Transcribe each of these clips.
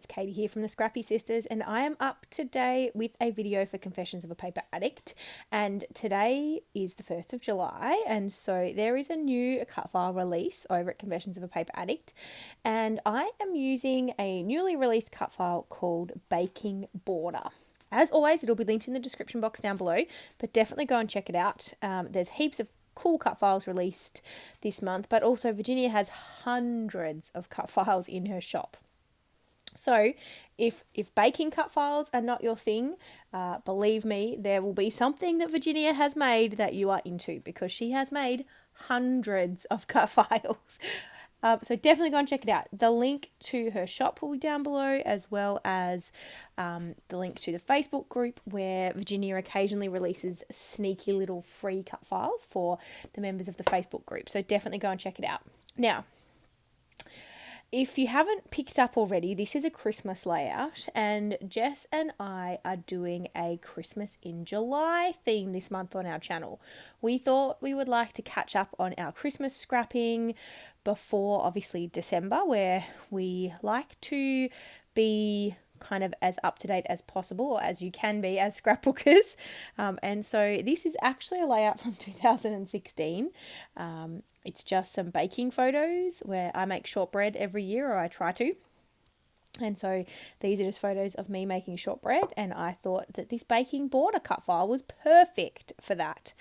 it's Katie here from the Scrappy Sisters, and I am up today with a video for Confessions of a Paper Addict. And today is the 1st of July, and so there is a new cut file release over at Confessions of a Paper Addict, and I am using a newly released cut file called Baking Border. As always, it'll be linked in the description box down below, but definitely go and check it out. There's heaps of cool cut files released this month, but also Virginia has hundreds of cut files in her shop. So if baking cut files are not your thing, believe me, there will be something that Virginia has made that you are into, because she has made hundreds of cut files. So definitely go and check it out. The link to her shop will be down below, as well as the link to the Facebook group where Virginia occasionally releases sneaky little free cut files for the members of the Facebook group. So definitely go and check it out. Now, if you haven't picked up already, this is a Christmas layout, and Jess and I are doing a Christmas in July theme this month on our channel. We thought we would like to catch up on our Christmas scrapping before, obviously, December, where we like to be kind of as up to date as possible, or as you can be as scrapbookers. And so this is actually a layout from 2016. It's just some baking photos where I make shortbread every year, or I try to. And so these are just photos of me making shortbread, and I thought that this baking border cut file was perfect for that.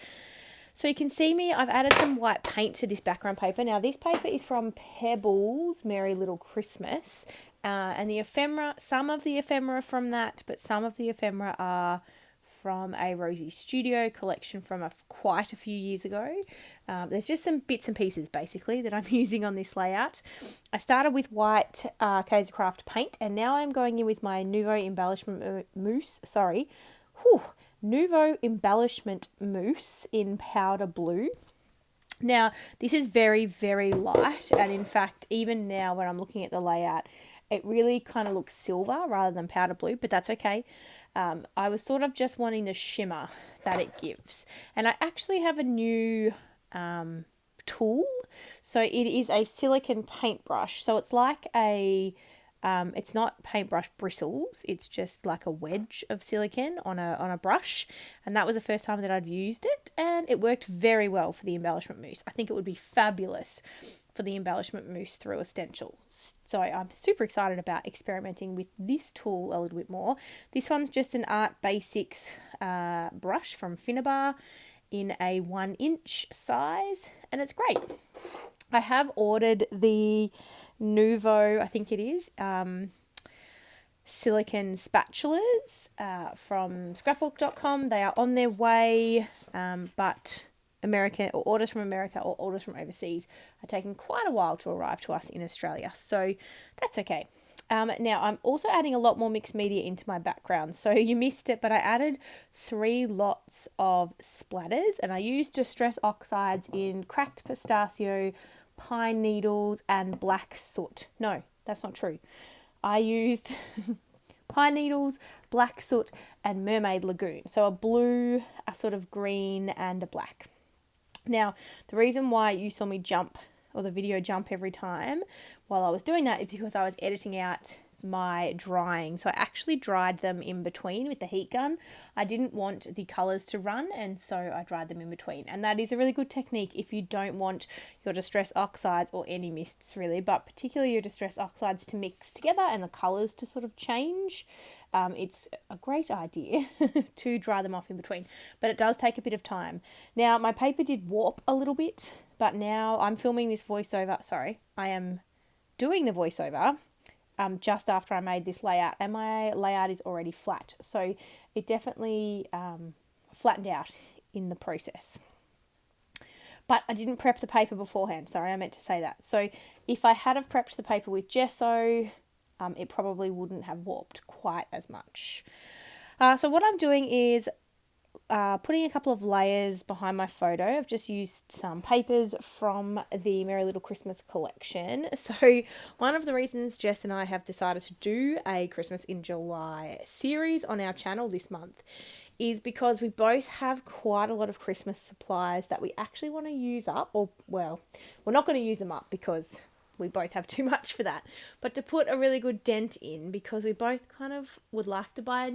So you can see me, I've added some white paint to this background paper. Now this paper is from Pebbles Merry Little Christmas, and the ephemera, some of the ephemera from that, but some of the ephemera are from a Rosie Studio collection from quite a few years ago. There's just some bits and pieces basically that I'm using on this layout. I started with white Casey Craft paint, and now I'm going in with my Nouveau Embellishment Mousse, Nouveau Embellishment Mousse in powder blue. Now, this is very, very light, and in fact, even now when I'm looking at the layout, it really kind of looks silver rather than powder blue, but that's okay. I was sort of just wanting the shimmer that it gives. And I actually have a new tool. So it is a silicone paintbrush. So it's like it's not paintbrush bristles. It's just like a wedge of silicone on a brush. And that was the first time that I'd used it. And it worked very well for the embellishment mousse. I think it would be fabulous for the embellishment mousse through a stencil. So I'm super excited about experimenting with this tool a little bit more. This one's just an Art Basics brush from Finnabar in a 1-inch size, and it's great. I have ordered the Nouveau, I think it is, silicone spatulas from scrapbook.com. They are on their way, but American or orders from America or orders from overseas are taking quite a while to arrive to us in Australia, so that's okay. Now I'm also adding a lot more mixed media into my background, so you missed it, but I added 3 lots of splatters, and I used Distress Oxides in cracked pistachio, pine needles, and black soot. No, that's not true. I used pine needles, black soot, and mermaid lagoon, so a blue, a sort of green, and a black. Now, the reason why you saw me jump, or the video jump every time while I was doing that, is because I was editing out my drying. So I actually dried them in between with the heat gun. I didn't want the colours to run, and so I dried them in between. And that is a really good technique if you don't want your Distress Oxides, or any mists really, but particularly your Distress Oxides, to mix together and the colours to sort of change. It's a great idea to dry them off in between, but it does take a bit of time. Now, my paper did warp a little bit, but now I'm filming this voiceover. Sorry, I am doing the voiceover just after I made this layout, and my layout is already flat. So it definitely flattened out in the process. But I didn't prep the paper beforehand. Sorry, I meant to say that. So if I had have prepped the paper with gesso, it probably wouldn't have warped quite as much. So what I'm doing is putting a couple of layers behind my photo. I've just used some papers from the Merry Little Christmas collection. So one of the reasons Jess and I have decided to do a Christmas in July series on our channel this month is because we both have quite a lot of Christmas supplies that we actually want to use up, or well, we're not going to use them up because we both have too much for that, but to put a really good dent in, because we both kind of would like to buy a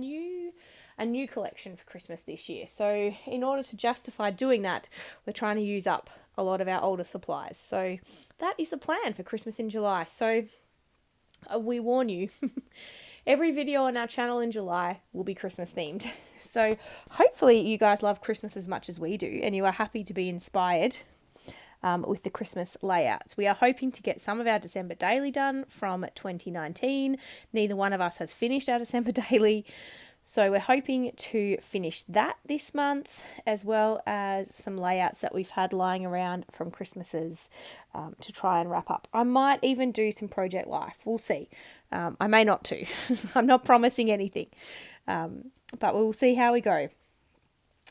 new collection for Christmas this year. So in order to justify doing that, we're trying to use up a lot of our older supplies. So that is the plan for Christmas in July. So we warn you, every video on our channel in July will be Christmas themed. So hopefully you guys love Christmas as much as we do, and you are happy to be inspired with the Christmas layouts. We are hoping to get some of our December daily done from 2019. Neither one of us has finished our December daily. So we're hoping to finish that this month, as well as some layouts that we've had lying around from Christmases to try and wrap up. I might even do some Project Life. We'll see. I may not too. I'm not promising anything, but we'll see how we go.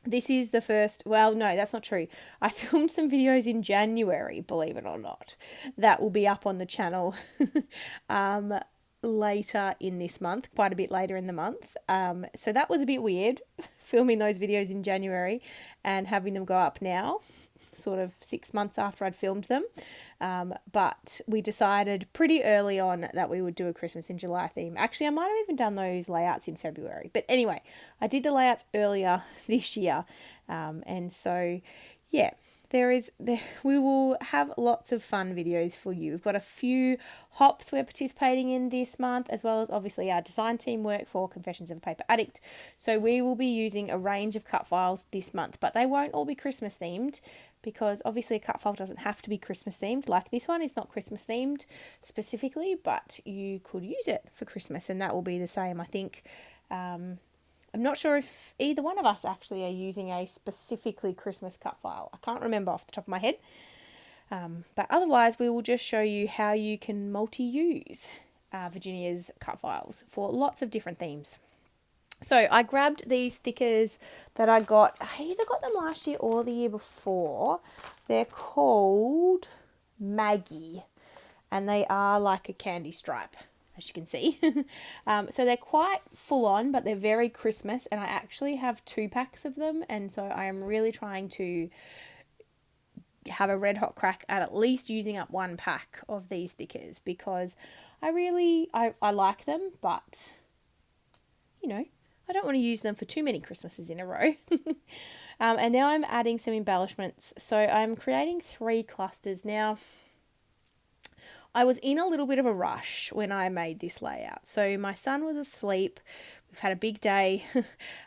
This is the first, well, no, that's not true. I filmed some videos in January, believe it or not. That will be up on the channel later in this month, quite a bit later in the month. So that was a bit weird, filming those videos in January and having them go up now, sort of 6 months after I'd filmed them. But we decided pretty early on that we would do a Christmas in July theme. Actually, I might have even done those layouts in February. But anyway, I did the layouts earlier this year. And so, yeah. We will have lots of fun videos for you. We've got a few hops we're participating in this month, as well as obviously our design team work for Confessions of a Paper Addict. So we will be using a range of cut files this month, but they won't all be Christmas themed, because obviously a cut file doesn't have to be Christmas themed. Like this one is not Christmas themed specifically, but you could use it for Christmas, and that will be the same, I think. I'm not sure if either one of us actually are using a specifically Christmas cut file. I can't remember off the top of my head. But otherwise, we will just show you how you can multi-use Virginia's cut files for lots of different themes. So I grabbed these stickers that I either got them last year or the year before. They're called Maggie, and they are like a candy stripe, as you can see. So they're quite full on, but they're very Christmas, and I actually have 2 packs of them, and so I am really trying to have a red hot crack at least using up 1 pack of these stickers, because I like them, but you know, I don't want to use them for too many Christmases in a row. And now I'm adding some embellishments. So I'm creating 3 clusters. Now, I was in a little bit of a rush when I made this layout. So my son was asleep. We've had a big day.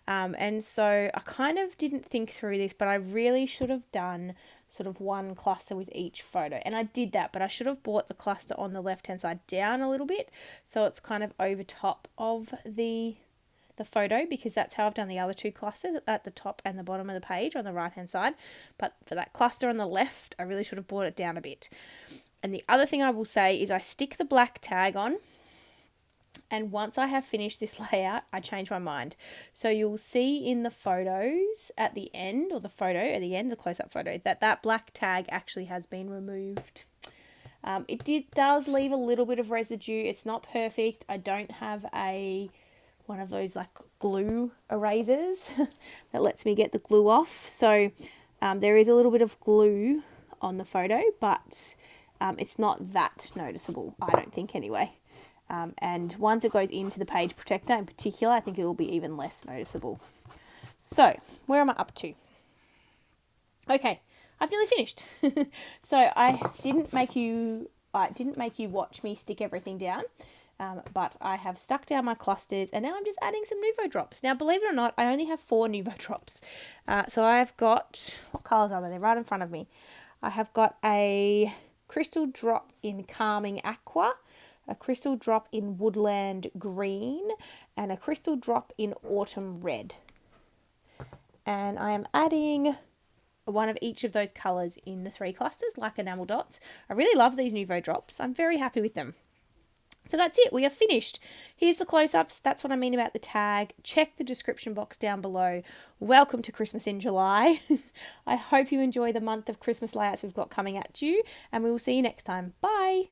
And so I kind of didn't think through this, but I really should have done sort of 1 cluster with each photo. And I did that, but I should have brought the cluster on the left-hand side down a little bit, so it's kind of over top of the photo, because that's how I've done the other 2 clusters, at the top and the bottom of the page on the right-hand side. But for that cluster on the left, I really should have brought it down a bit. And the other thing I will say is I stick the black tag on, and once I have finished this layout, I change my mind. So you'll see in the photos at the end, or the photo at the end, the close-up photo, that black tag actually has been removed. It does leave a little bit of residue. It's not perfect. I don't have one of those like glue erasers that lets me get the glue off. So there is a little bit of glue on the photo, but it's not that noticeable, I don't think anyway. And once it goes into the page protector in particular, I think it will be even less noticeable. So where am I up to? Okay, I've nearly finished. So I didn't make you watch me stick everything down. But I have stuck down my clusters, and now I'm just adding some Nuvo drops. Now, believe it or not, I only have 4 Nuvo drops. So I've got, what colours are they? They're right in front of me. I have got a crystal drop in Calming Aqua, a crystal drop in Woodland Green, and a crystal drop in Autumn Red. And I am adding one of each of those colours in the 3 clusters, like enamel dots. I really love these Nuvo drops. I'm very happy with them. So that's it. We are finished. Here's the close-ups. That's what I mean about the tag. Check the description box down below. Welcome to Christmas in July. I hope you enjoy the month of Christmas layouts we've got coming at you, and we will see you next time. Bye.